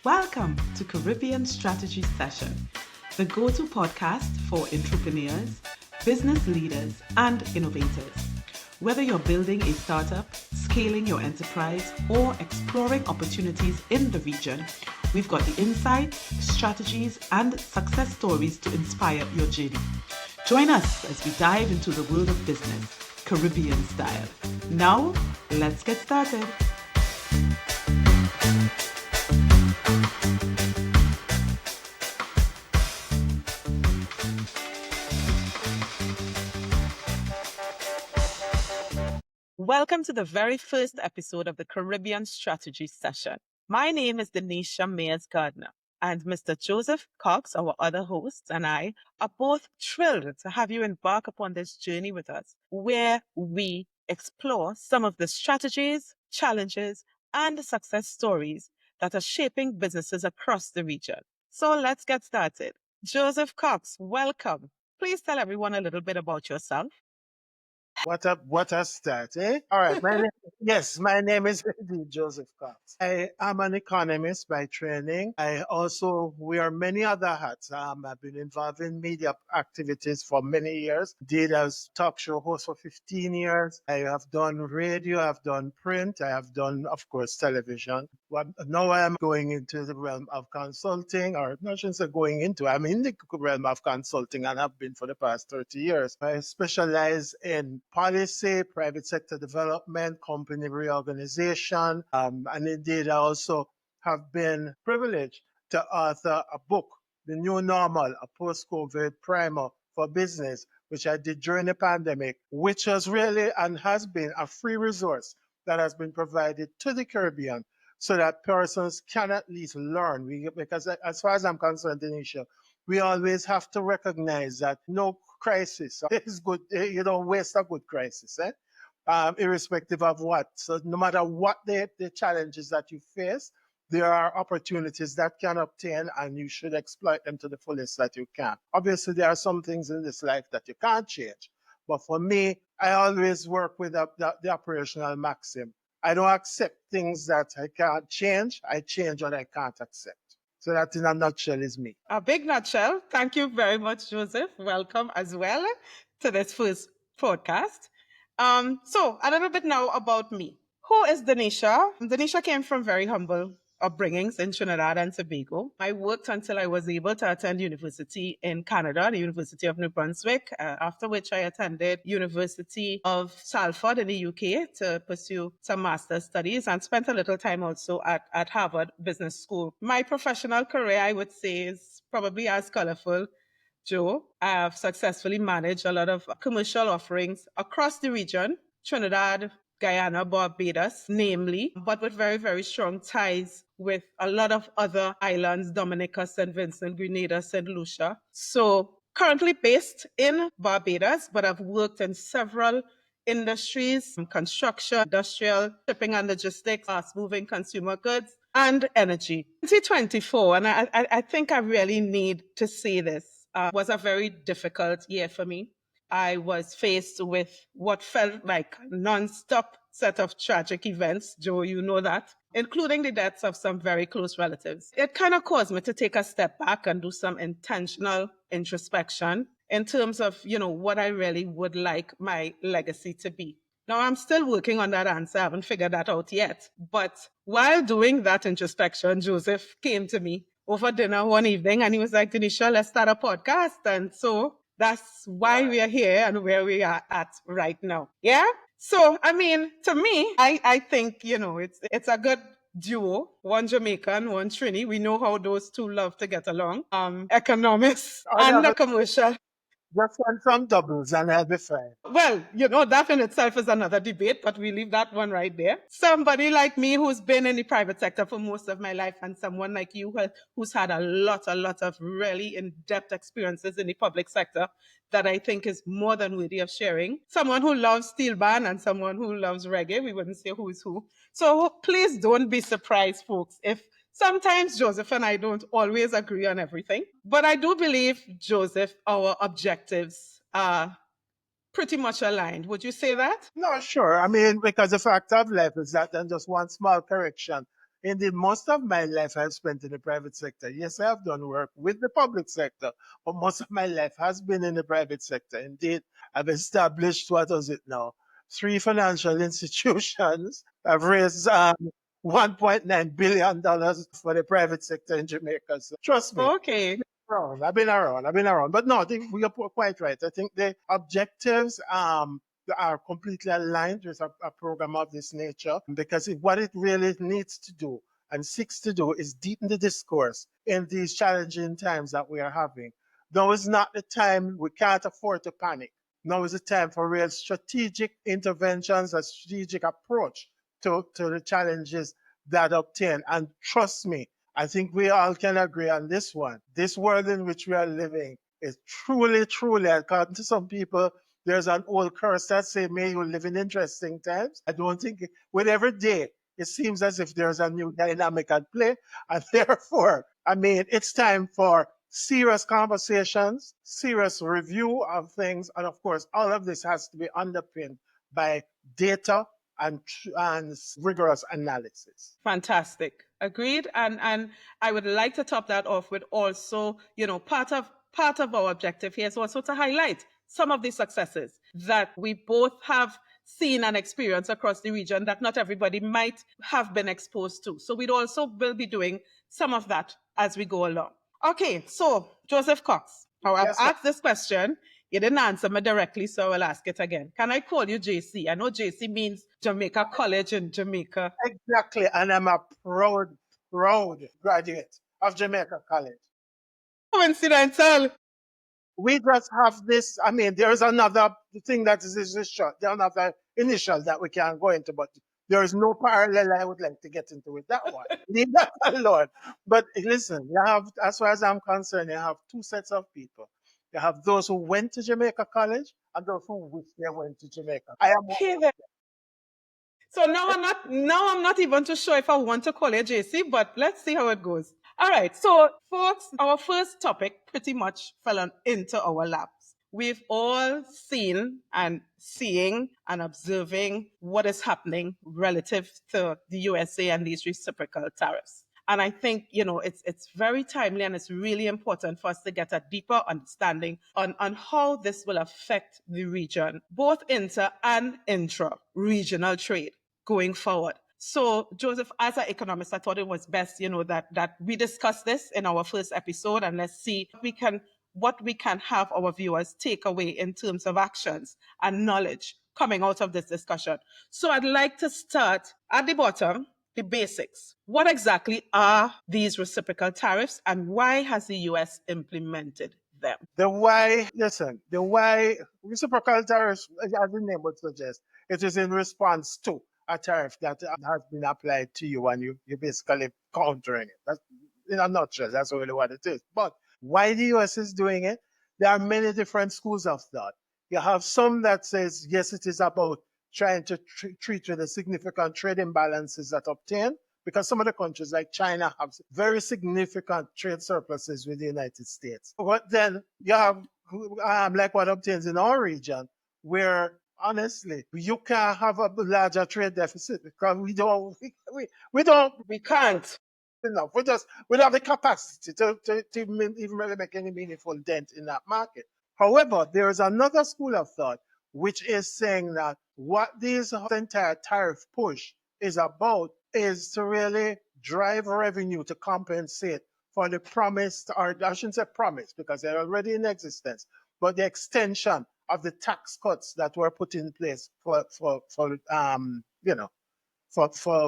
Welcome to Caribbean Strategy Session, the go-to podcast for entrepreneurs, business leaders, and innovators. Whether you're building a startup, scaling your enterprise, or exploring opportunities in the region, we've got the insights, strategies, and success stories to inspire your journey. Join us as we dive into the world of business, Caribbean style. Now, let's get started. Welcome to the very first episode of the Caribbean Strategy Session. My name is Denisha Mayers-Gardner, and Mr. Joseph Cox, our other host, and I are both thrilled to have you embark upon this journey with us, where we explore some of the strategies, challenges, and success stories that are shaping businesses across the region. So let's get started. Joseph Cox, welcome. Please tell everyone a little bit about yourself. What a start, eh? All right, my name is indeed Joseph Cox. I am an economist by training. I also wear many other hats. I've been involved in media activities for many years. Did as talk show host for 15 years. I have done radio, I've done print, I have done, of course, television. Now I'm going into the realm of consulting, or not just going into, I'm in the realm of consulting and have been for the past 30 years. I specialize in policy, private sector development, company reorganization, and indeed I also have been privileged to author a book, The New Normal, a post-COVID primer for business, which I did during the pandemic, which was really and has been a free resource that has been provided to the Caribbean so that persons can at least learn. Because as far as I'm concerned, Denisha, we always have to recognize that no crisis is good. You don't waste a good crisis, irrespective of what. So no matter what the challenges that you face, there are opportunities that can obtain and you should exploit them to the fullest that you can. Obviously, there are some things in this life that you can't change. But for me, I always work with the operational maxim. I don't accept things that I can't change. I change what I can't accept. So that in a nutshell is me. A big nutshell. Thank you very much, Joseph. Welcome as well to this first podcast. So a little bit now about me. Who is Denisha? Denisha came from very humble upbringings in Trinidad and Tobago. I worked until I was able to attend university in Canada, the University of New Brunswick, after which I attended University of Salford in the UK to pursue some master's studies and spent a little time also at Harvard Business School. My professional career, I would say, is probably as colorful. Joe, I have successfully managed a lot of commercial offerings across the region, Trinidad, Guyana, Barbados, namely, but with very, very strong ties with a lot of other islands, Dominica, St. Vincent, Grenada, St. Lucia. So currently based in Barbados, but I've worked in several industries, construction, industrial, shipping and logistics, fast-moving consumer goods, and energy. 2024, and I think I really need to say this, was a very difficult year for me. I was faced with what felt like a non-stop set of tragic events. Joe, you know that, including the deaths of some very close relatives. It kind of caused me to take a step back and do some intentional introspection in terms of, what I really would like my legacy to be. Now, I'm still working on that answer. I haven't figured that out yet. But while doing that introspection, Joseph came to me over dinner one evening and he was like, Denisha, let's start a podcast. And so that's why we are here and where we are at right now. Yeah. So, to me, I think, it's a good duo, one Jamaican, one Trini. We know how those two love to get along. Economists and the commercial. Just want some doubles and I'll be fine. Well, that in itself is another debate, but we leave that one right there. Somebody like me who's been in the private sector for most of my life and someone like you who's had a lot of really in-depth experiences in the public sector that I think is more than worthy of sharing. Someone who loves steel band and someone who loves reggae. We wouldn't say who is who. So please don't be surprised, folks, if sometimes Joseph and I don't always agree on everything. But I do believe, Joseph, our objectives are pretty much aligned. Would you say that? No, sure. Because the fact of life is that, and just one small correction. Indeed, most of my life I've spent in the private sector. Yes, I have done work with the public sector, but most of my life has been in the private sector. Indeed, I've established, what is it now? Three financial institutions. I've raised $1.9 billion for the private sector in Jamaica. So trust me, Okay. around. I've been around. But no, I think we are quite right. I think the objectives are completely aligned with a program of this nature because what it really needs to do and seeks to do is deepen the discourse in these challenging times that we are having. Now is not the time, we can't afford to panic. Now is the time for real strategic interventions, a strategic approach to the challenges that obtain. And trust me, I think we all can agree on this one. This world in which we are living is truly, truly, according to some people, there's an old curse that say, may you live in interesting times. I don't think with every day, it seems as if there's a new dynamic at play. And therefore, I mean, it's time for serious conversations, serious review of things. And of course, all of this has to be underpinned by data and rigorous analysis. Fantastic. Agreed. And I would like to top that off with also, part of our objective here is also to highlight some of the successes that we both have seen and experienced across the region that not everybody might have been exposed to. So we'd also will be doing some of that as we go along. Okay, so Joseph Cox. Now I've Yes, ma'am. asked this question. You didn't answer me directly, so I will ask it again. Can I call you JC? I know JC means Jamaica College in Jamaica. Exactly. And I'm a proud graduate of Jamaica College. Coincidental. We just have this. I mean, there's another thing that is this short. There's another initial that we can go into, but there is no parallel I would like to get into with that one. Leave that alone. But listen, you have, as far as I'm concerned, you have two sets of people. You have those who went to Jamaica College and those who wish they went to Jamaica. I am one. Okay then. So now I'm not even too sure if I want to call you JC, but let's see how it goes. All right. So folks, our first topic pretty much into our laps. We've all seen and seeing and observing what is happening relative to the USA and these reciprocal tariffs. And I think, it's very timely and it's really important for us to get a deeper understanding on how this will affect the region, both inter and intra regional trade going forward. So, Joseph, as an economist, I thought it was best, that we discuss this in our first episode and let's see what we can have our viewers take away in terms of actions and knowledge coming out of this discussion. So I'd like to start at the bottom, the basics. What exactly are these reciprocal tariffs and why has the US implemented them? The why, listen, the why reciprocal tariffs, as the name would suggest, it is in response to a tariff that has been applied to you and you're basically countering it. That's, in a nutshell, that's really what it is. But why the US is doing it, there are many different schools of thought. You have some that says, yes, it is about trying to treat with the significant trade imbalances that obtain because some of the countries like China have very significant trade surpluses with the United States. But then you have like what obtains in our region, where honestly you can have a larger trade deficit because we don't We can't. enough. We don't have the capacity to even really make any meaningful dent in that market. However, there is another school of thought which is saying that what this entire tariff push is about is to really drive revenue to compensate for the promised, or I shouldn't say promise because they're already in existence, but the extension of the tax cuts that were put in place for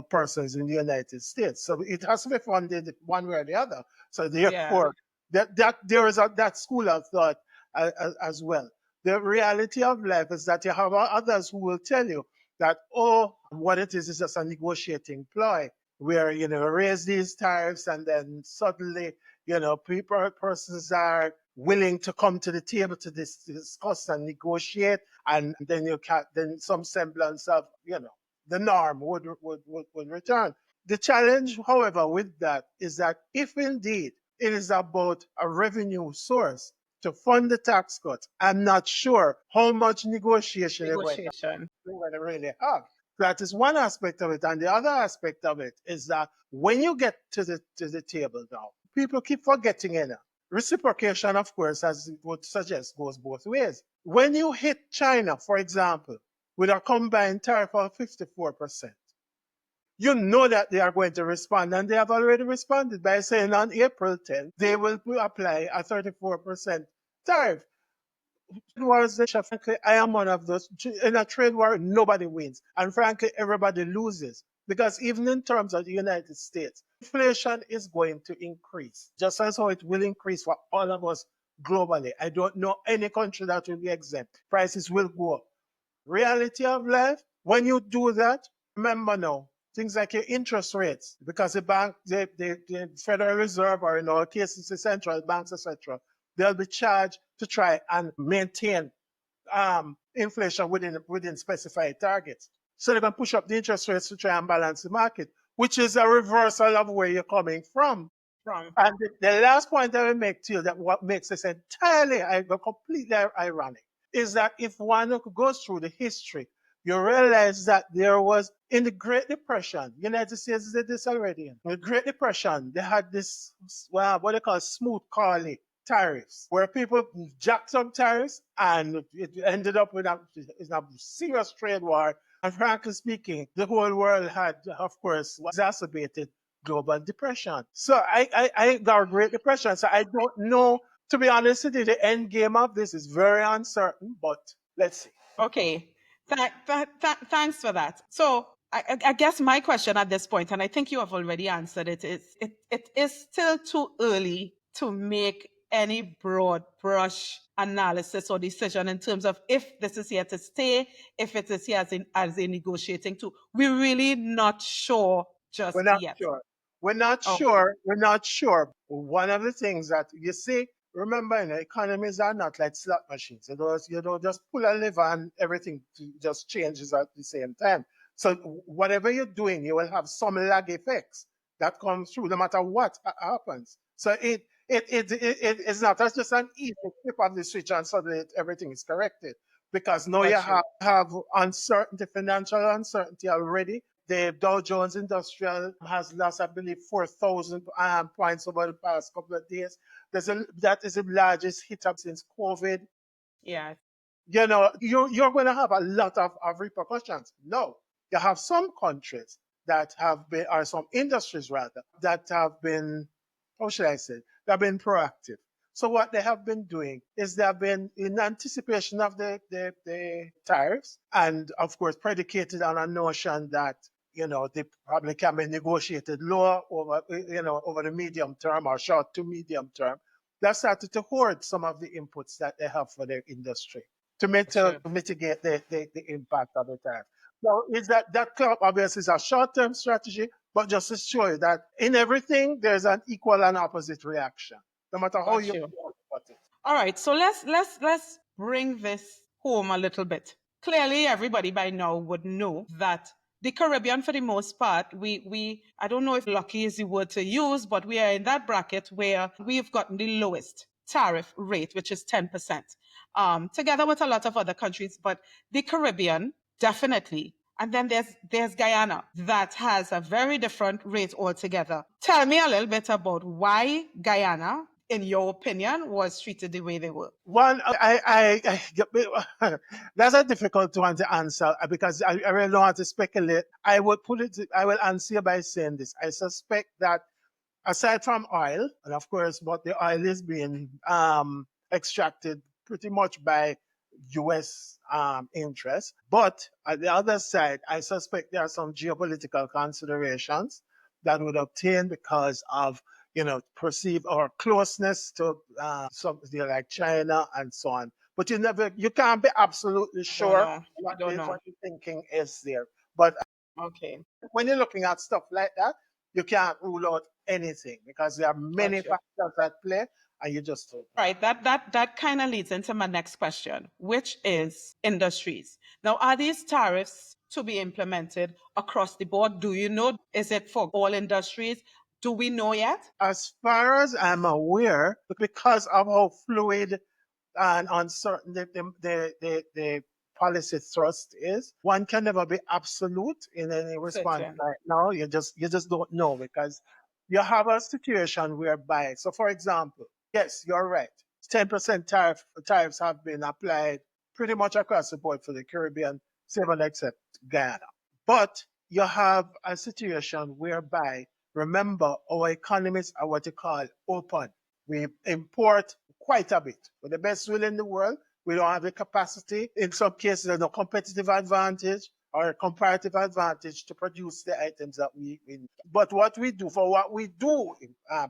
persons in the United States. So it has to be funded one way or the other. So Yeah. therefore, that there is that school of thought as well. The reality of life is that you have others who will tell you that, oh, what it is just a negotiating ploy where, raise these tariffs and then suddenly, persons are willing to come to the table to discuss and negotiate. And then then some semblance of, the norm would return. The challenge, however, with that is that if indeed it is about a revenue source to fund the tax cuts, I'm not sure how much negotiation Negotiation. we're going to really have. That is one aspect of it. And the other aspect of it is that when you get to the table now, people keep forgetting it. Reciprocation, of course, as it would suggest, goes both ways. When you hit China, for example, with a combined tariff of 54%, you know that they are going to respond, and they have already responded by saying on April 10th, they will apply a 34% tariff. Wars, frankly, I am one of those. In a trade war, nobody wins. And frankly, everybody loses. Because even in terms of the United States, inflation is going to increase, just as how it will increase for all of us globally. I don't know any country that will be exempt. Prices will go up. Reality of life, when you do that, remember now, things like your interest rates, because the bank, the Federal Reserve, or in our cases, the central banks, etc., they'll be charged to try and maintain inflation within specified targets. So they can push up the interest rates to try and balance the market, which is a reversal of where you're coming from. From. And the last point I will make to you, that what makes this entirely completely ironic, is that if one goes through the history, you realize that there was, in the Great Depression, United States did this already. In the Great Depression, they had this, well, what they call smooth Carly tariffs, where people jacked up tariffs and it ended up in a serious trade war. And frankly speaking, the whole world had, of course, exacerbated global depression. So I got a Great Depression. So I don't know, to be honest with you, the end game of this is very uncertain, but let's see. Okay. Thanks for that. So I guess my question at this point, and I think you have already answered it, is it is still too early to make any broad brush analysis or decision in terms of if this is here to stay, if it is here as a negotiating tool. We're really not sure We're just not yet. sure. We're not Okay. sure. We're not sure. One of the things that you see, remember, economies are not like slot machines. You don't just pull a lever and everything just changes at the same time. So whatever you're doing, you will have some lag effects that come through no matter what happens. So it's not that's just an easy flip of the switch and suddenly everything is corrected. Because now you Got you. have uncertainty, financial uncertainty already. The Dow Jones Industrial has lost, I believe, 4,000 points over the past couple of days. That is the largest hit up since COVID. Yeah. You're going to have a lot of repercussions. No, you have some countries that have been, or some industries rather, that have been, how should I say, they have been proactive. So what they have been doing is they have been in anticipation of the tariffs, and of course predicated on a notion that they probably can be negotiated lower over the medium term or short to medium term. They started to hoard some of the inputs that they have for their industry to mitigate the impact of the tariff. So is that club obviously is a short-term strategy, but just to show you that in everything there's an equal and opposite reaction, no matter how Got you you. put it. All right, so let's bring this home a little bit. Clearly, everybody by now would know that the Caribbean, for the most part, we I don't know if lucky is the word to use, but we are in that bracket where we've gotten the lowest tariff rate, which is 10%, together with a lot of other countries. But the Caribbean, definitely. And then there's Guyana that has a very different rate altogether. Tell me a little bit about why Guyana, in your opinion, was treated the way they were. One, that's a difficult one to answer because I really don't want to speculate. I will answer by saying this. I suspect that aside from oil, and of course, but the oil is being extracted pretty much by U.S. Interests. But at the other side, I suspect there are some geopolitical considerations that would obtain because of perceived or closeness to something like China and so on. But you can't be absolutely I don't sure know. I what don't know. what the thinking is there. But Okay. when you're looking at stuff like that, you can't rule out anything because there are many Gotcha. factors at play, and you just don't know. All right, that kind of leads into my next question, which is industries. Now, are these tariffs to be implemented across the board? Do you know? Is it for all industries? Do we know yet? As far as I'm aware, because of how fluid and uncertain the policy thrust is. One can never be absolute in any response Certain. right now. You just don't know because you have a situation whereby, so for example, yes, you're right. 10% tariffs have been applied pretty much across the board for the Caribbean, seven except Guyana. But you have a situation whereby, remember, our economies are what you call open. We import quite a bit. We're the best will in the world. We don't have the capacity. In some cases, there's no competitive advantage or a comparative advantage to produce the items that we need. But what we do for what we do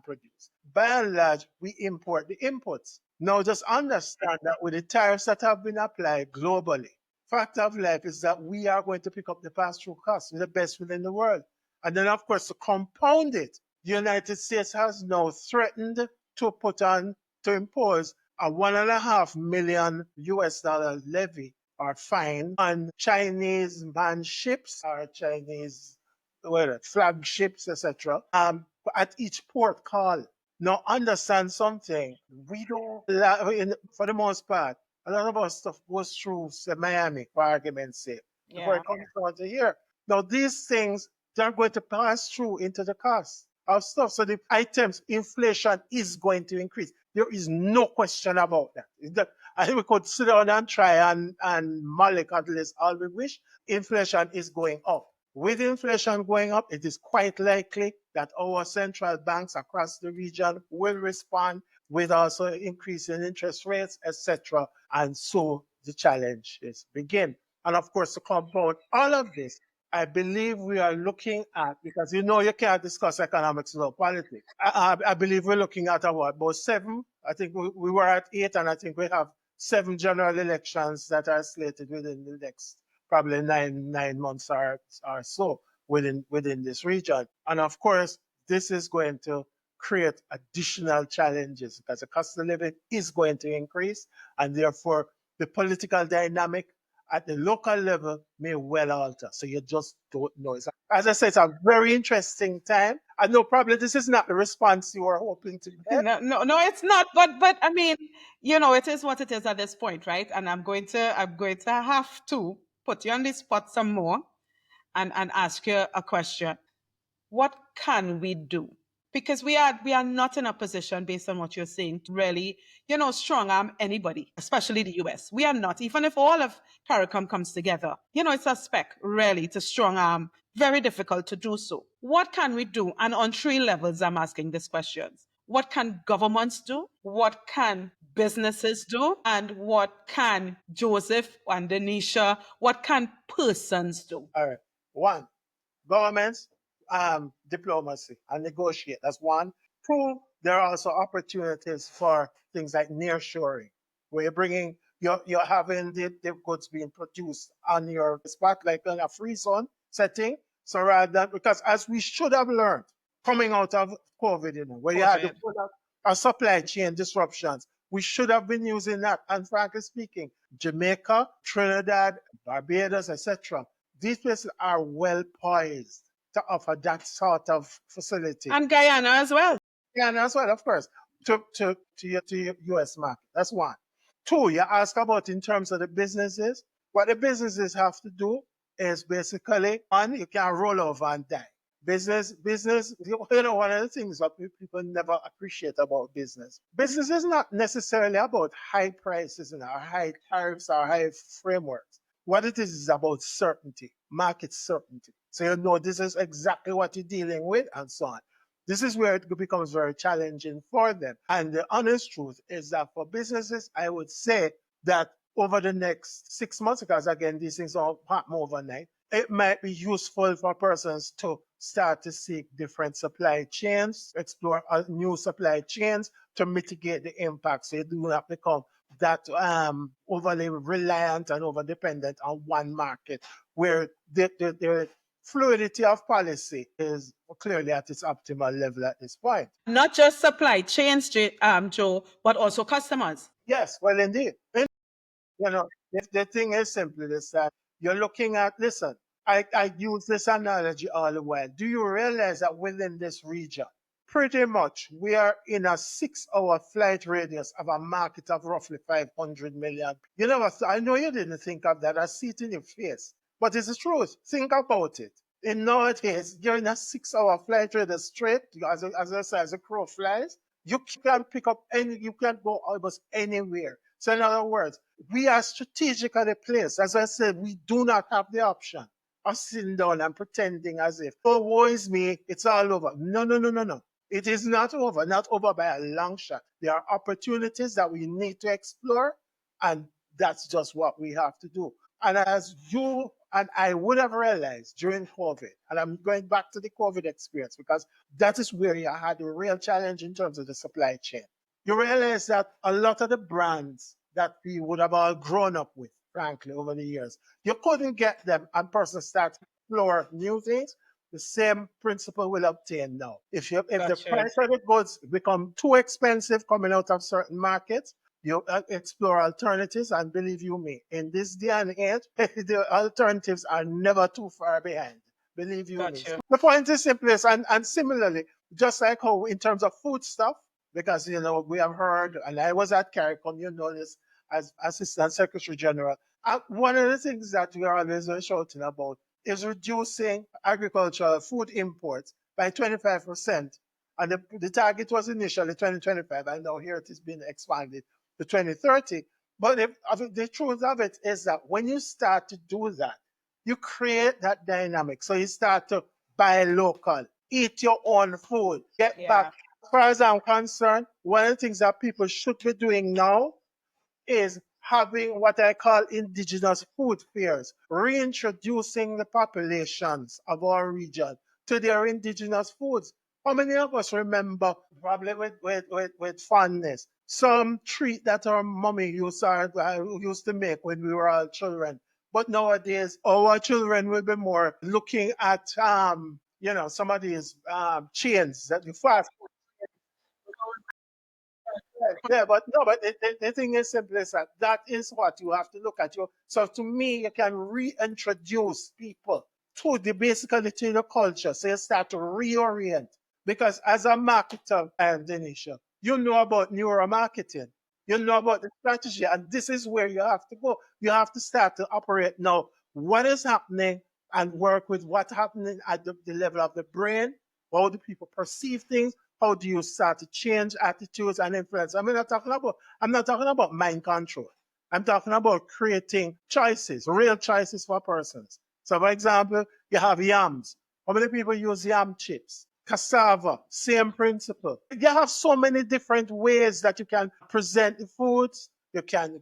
produce, by and large, we import the inputs. Now, just understand that with the tariffs that have been applied globally, fact of life is that we are going to pick up the pass-through costs with the best within the world. And then, of course, to compound it, the United States has now threatened to impose a $1.5 million US levy or fine on Chinese manned ships or Chinese flagships, etc. At each port call. Now, understand something. We don't, for the most part, a lot of our stuff goes through say, Miami, for argument's sake, before Yeah. it comes down to here. Now, these things, they're going to pass through into the cost of stuff. So the items, inflation is going to increase. There is no question about that. I think we could sit down and try and mollycoddle this all we wish. Inflation is going up. With inflation going up, it is quite likely that our central banks across the region will respond with also increasing interest rates, etc. And so the challenge is begin. And of course, to compound all of this, I believe we are looking at, because you know you can't discuss economics without politics. I believe we're looking at about seven. I think we were at 8, and I think we have 7 general elections that are slated within the next probably 9 months or so within this region. And of course, this is going to create additional challenges because the cost of living is going to increase, and therefore the political dynamic at the local level may well alter. So you just don't know. As I said, it's a very interesting time. I know probably this is not the response you were hoping to get. No, no, no, it's not. But I mean, it is what it is at this point, right? And I'm going to have to put you on the spot some more and ask you a question. What can we do? Because we are not in a position, based on what you're saying, to really, strong arm anybody, especially the US. We are not, even if all of CARICOM comes together. It's a spec, really, to strong arm. Very difficult to do so. What can we do? And on 3 levels, I'm asking these questions. What can governments do? What can businesses do? And what can Joseph and Denisha, what can persons do? All right. One, governments, diplomacy and negotiate. That's one. Two, there are also opportunities for things like nearshoring, where you're having the goods being produced on your spot, like in a free zone setting. So rather than, because as we should have learned coming out of COVID, where you had the COVID. supply chain disruptions, we should have been using that. And frankly speaking, Jamaica, Trinidad, Barbados, etc. These places are well poised to offer that sort of facility. And Guyana as well. Yeah, and as well, of course, to your US market. That's one. Two, you ask about in terms of the businesses. What the businesses have to do is basically, one, you can't roll over and die. Business, one of the things that people never appreciate about business. Business is not necessarily about high prices and high tariffs or high frameworks. What it is about certainty, market certainty. So you know this is exactly what you're dealing with and so on. This is where it becomes very challenging for them. And the honest truth is that for businesses, I would say that over the next 6 months, because again, these things don't happen overnight, it might be useful for persons to start to seek different supply chains, explore new supply chains to mitigate the impact. So you do not become that overly reliant and over dependent on one market, where the fluidity of policy is clearly at its optimal level at this point. Not just supply chains, Joe, but also customers. Yes, well, indeed. The thing is simply this that you're looking at, listen, I use this analogy all the while. Do you realize that within this region, Pretty much, we are in a 6 hour flight radius of a market of roughly 500 million. You know what? I know you didn't think of that. I see it in your face. But it's the truth. Think about it. In nowadays, you're in a 6 hour flight radius straight, as I say, as a crow flies. You can pick up you can go almost anywhere. So, in other words, we are strategically placed. As I said, we do not have the option of sitting down and pretending as if, oh, woe is me, it's all over. No, no, no, no, no. It is not over, not over by a long shot. There are opportunities that we need to explore, and that's just what we have to do. And as you and I would have realized during COVID, and I'm going back to the COVID experience because that is where you had a real challenge in terms of the supply chain. You realize that a lot of the brands that we would have all grown up with, frankly, over the years, you couldn't get them and person start to explore new things. The same principle will obtain now. If the Gotcha. price of the goods become too expensive coming out of certain markets, you explore alternatives, and believe you me, in this day and age, the alternatives are never too far behind. Believe you me. Gotcha. The point is simple, and similarly, just like how in terms of food stuff, because we have heard, and I was at CARICOM, this as Assistant Secretary General. One of the things that we are always shouting about is reducing agricultural food imports by 25%. And the target was initially 2025, and now here it is being expanded to 2030. But the truth of it is that when you start to do that, you create that dynamic. So you start to buy local, eat your own food, get back. Yeah. As far as I'm concerned, one of the things that people should be doing now is having what I call indigenous food fairs, reintroducing the populations of our region to their indigenous foods. How many of us remember, probably with fondness, some treat that our mommy used to make when we were all children? But nowadays, our children will be more looking at, some of these chains that you fast. Yeah, but no, but the thing is simply is that that is what you have to look at. So to me, you can reintroduce people to the basically to the culture. So you start to reorient. Because as a marketer, Denisha, you know about neuromarketing. You know about the strategy. And this is where you have to go. You have to start to operate now. What is happening and work with what's happening at the level of the brain, how do people perceive things, how do you start to change attitudes and influence? I'm not talking about mind control. I'm talking about creating choices, real choices for persons. So for example, you have yams. How many people use yam chips? Cassava, same principle. You have so many different ways that you can present the foods. You can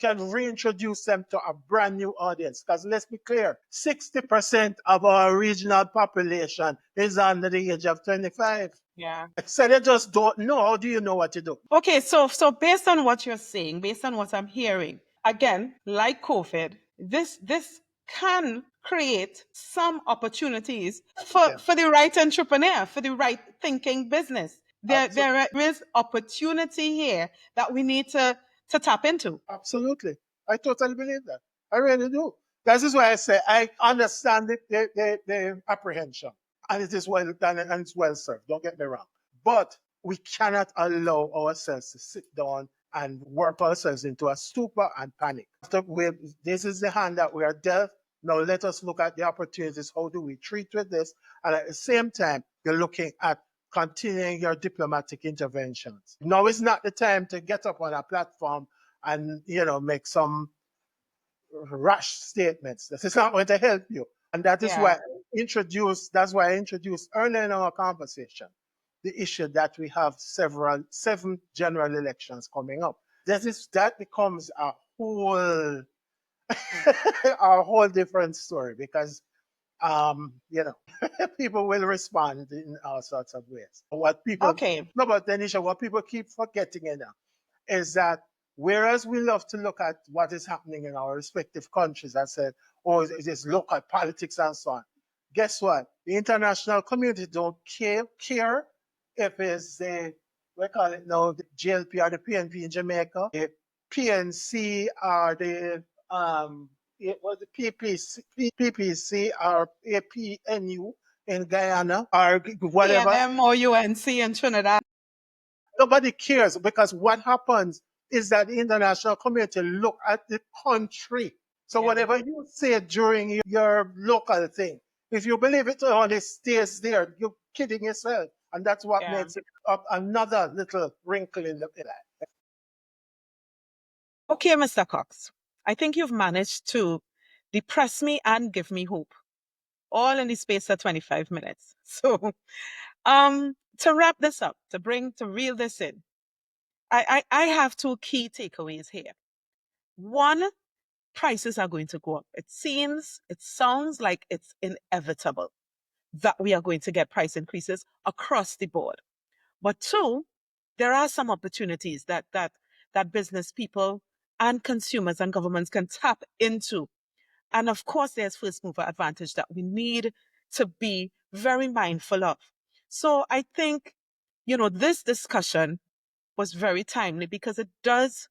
reintroduce them to a brand new audience. Because let's be clear, 60% of our regional population is under the age of 25. Yeah. So they just don't know. How do you know what to do? Okay, so based on what you're saying, based on what I'm hearing, again, like COVID, this can create some opportunities Yeah, for the right entrepreneur, for the right thinking business. absolutely. There is opportunity here that we need to tap into. Absolutely. I totally believe that. I really do. That is why I say I understand the apprehension. And it is well done and it's well served. Don't get me wrong. But we cannot allow ourselves to sit down and work ourselves into a stupor and panic. This is the hand that we are dealt. Now let us look at the opportunities. How do we treat with this? And at the same time, you're looking at continuing your diplomatic interventions. Now is not the time to get up on a platform and make some rash statements. This is not going to help you. And Yeah. that's why I introduced early in our conversation the issue that we have seven general elections coming up. That becomes a whole a whole different story because people will respond in all sorts of ways. Okay. No, but Denisha, what people keep forgetting is that whereas we love to look at what is happening in our respective countries and say, oh, it is local politics and so on. Guess what? The international community don't care if it's the, we call it now, the GLP or the PNP in Jamaica, the PNC or the it was the PPC or APNU in Guyana or whatever. A&M or UNC in Trinidad. Nobody cares because what happens is that the international community look at the country. So Yeah, whatever you say during your local thing, if you believe it only stays there, you're kidding yourself. And that's what yeah. makes it up another little wrinkle in the life. Okay, Mr. Cox, I think you've managed to depress me and give me hope, all in the space of 25 minutes. So, to wrap this up, to reel this in, I have two key takeaways here. One, prices are going to go up. It sounds like it's inevitable that we are going to get price increases across the board. But two, there are some opportunities that business people and consumers and governments can tap into. And of course, there's first mover advantage that we need to be very mindful of. So I think, this discussion was very timely because it does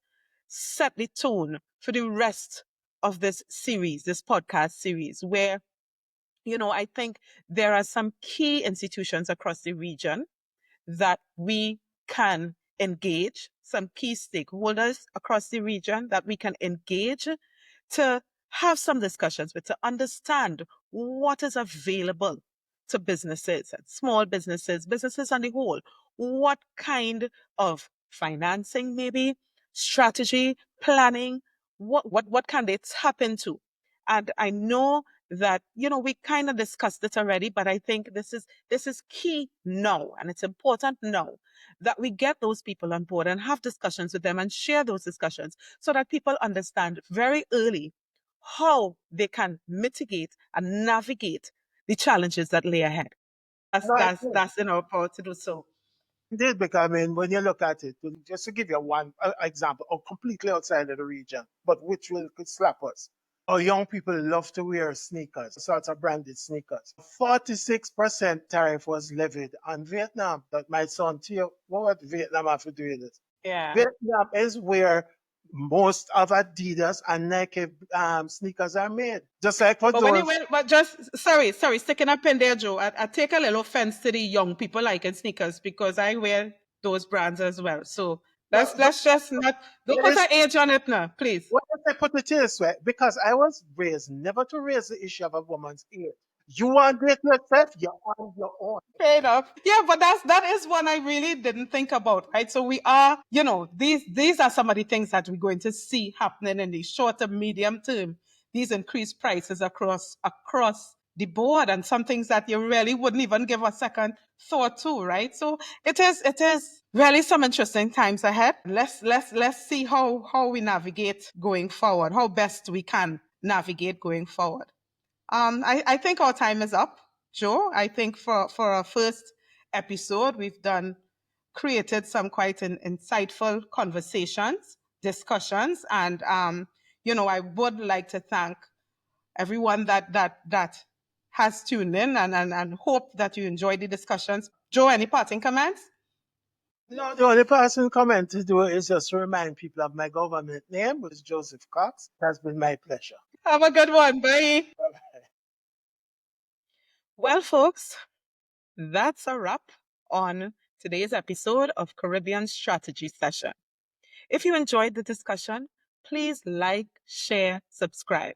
set the tone for the rest of this series, this podcast series, where, I think there are some key institutions across the region that we can engage, some key stakeholders across the region that we can engage to have some discussions with, to understand what is available to businesses and small businesses, businesses on the whole. What kind of financing, maybe strategy, planning, what can they tap into? And I know that, we kind of discussed it already, but I think this is key now, and it's important now that we get those people on board and have discussions with them and share those discussions so that people understand very early how they can mitigate and navigate the challenges that lay ahead. No, I think That's in our power to do so. indeed, because I mean, when you look at it, just to give you one example, or completely outside of the region, but which will could slap us. Our young people love to wear sneakers, sorts of branded sneakers. 46% tariff was levied on Vietnam. That might sound to you, what would Vietnam have to do with it? Yeah. Vietnam is where most of Adidas and Nike sneakers are made. Just like for But when those, but just sorry, sticking up in there, Joe. I take a little offense to the young people liking sneakers because I wear those brands as well. So no, let's just not don't it put is an age on it now, please. what if I put it this way? Because I was raised never to raise the issue of a woman's age. You want it yourself, you're on your own. Fair enough. Yeah, but that is one I really didn't think about, right? So we are, these are some of the things that we're going to see happening in the short and medium term. These increased prices across the board, and some things that you really wouldn't even give a second thought to, right? So it is really some interesting times ahead. Let's see how we navigate going forward, how best we can navigate going forward. I think our time is up, Joe. I think for our first episode, we've created some quite insightful conversations, discussions, and I would like to thank everyone that has tuned in, and hope that you enjoyed the discussions. Joe, any parting comments? No, the only person comment to do is just to remind people of my government name, which is Joseph Cox. It has been my pleasure. Have a good one. Bye. Well, folks, that's a wrap on today's episode of Caribbean Strategy Session. If you enjoyed the discussion, please like, share, subscribe.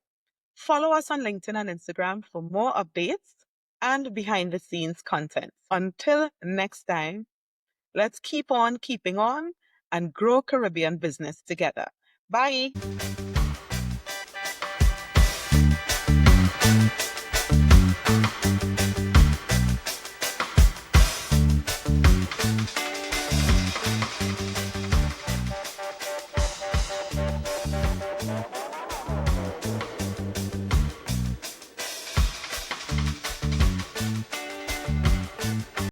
Follow us on LinkedIn and Instagram for more updates and behind the scenes content. Until next time, let's keep on keeping on and grow Caribbean business together. Bye.